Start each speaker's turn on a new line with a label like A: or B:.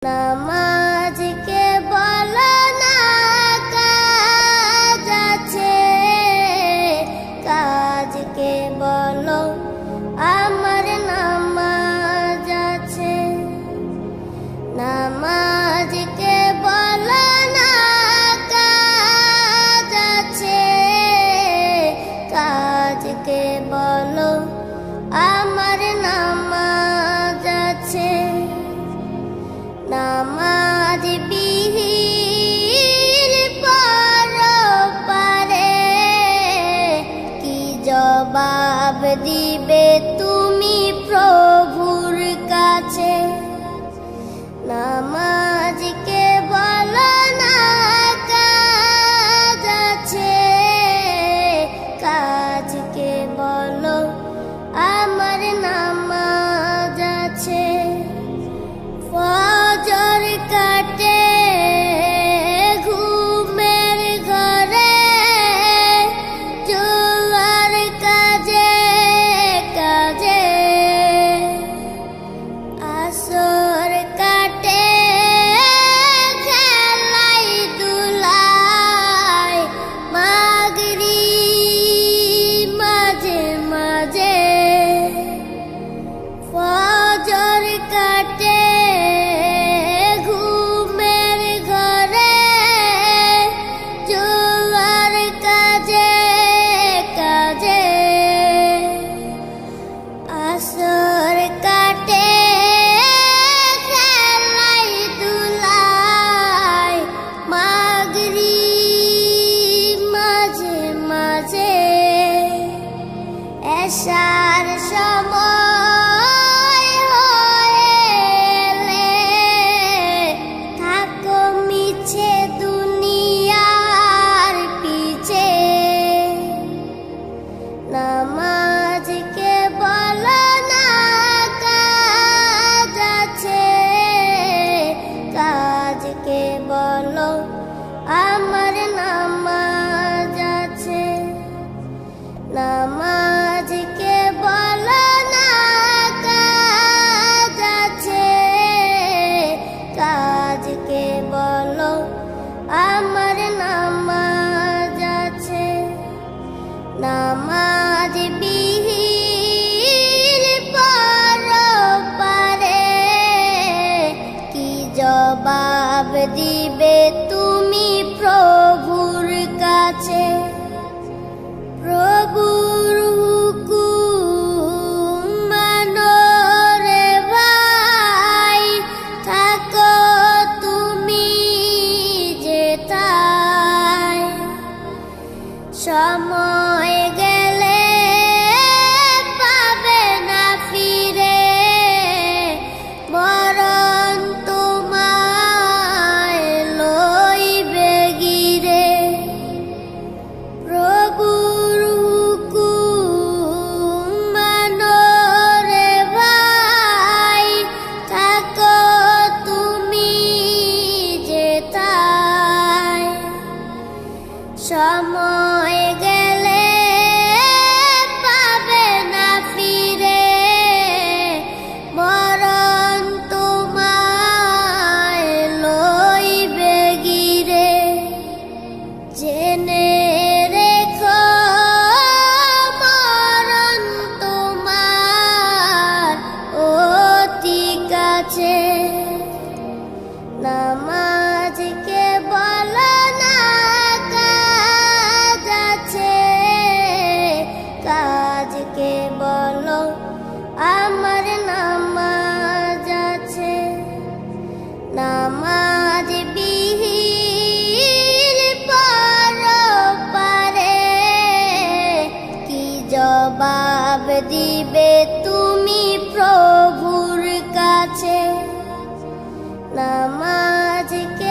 A: নামাজকে বলো না কাজ আছে, কাজকে বলো আমার নামাজ আছে। নামাজকে বলো না কাজ আছে, কাজকে বলো আমার নামাজ আছে। নামাজ বিহীন পরপারে কি জবাব দিবে তুমি প্রভুর কাছে? নামাজকে বলো না কাজ আছে, কাজকে বলো আমার নামাজ আছে। ফজর কাটে ঘুমের ঘরে, জোয়ার কাজে কাজে। আসর কাটে খেলাই দুলাই, মাগরিব মাঝে মাঝে। ফজর কাটে ঘুমের ঘরে, জোয়ার কাজে কাজে। আসর কাটে খেলাই দুলাই, মাগরিব মাঝে মাঝে। এশার সময় হলে থাকো মিছে দুনিয়ার পিছে। নামাজকে বলো না কাজ আছে, কাজকে বলো আমার নামাজ আছে। নামাজকে বলো না কাজ আছে, কাজকে বলো আমার নামাজ আছে। নামাজ বিহীন পরপারে কি জবাব দিবে তুমি প্রভুর কাছে? প্রভুর হুকুম মানো রে ভাই, থাকো তুমি যেথায়। সময় গেলে পাবে না ফিরে, মরণ তোমায় লইবে গিরে। প্রভুর হুকুম মানো রে ভাই, থাকো তুমি যেথায়। সময় গেলে পাবে না ফিরে, মরণ তোমায় লইবে গিরে। জেনে রেখো মরণ তোমার অতি কাছে। নামাজকে বলো না কাজ আছে, কাজকে বলো আমার নামাজ আছে। নামাজ বিহীন পরপারে কি জবাব দিবে তুমি প্রভুর কাছে? নামাজকে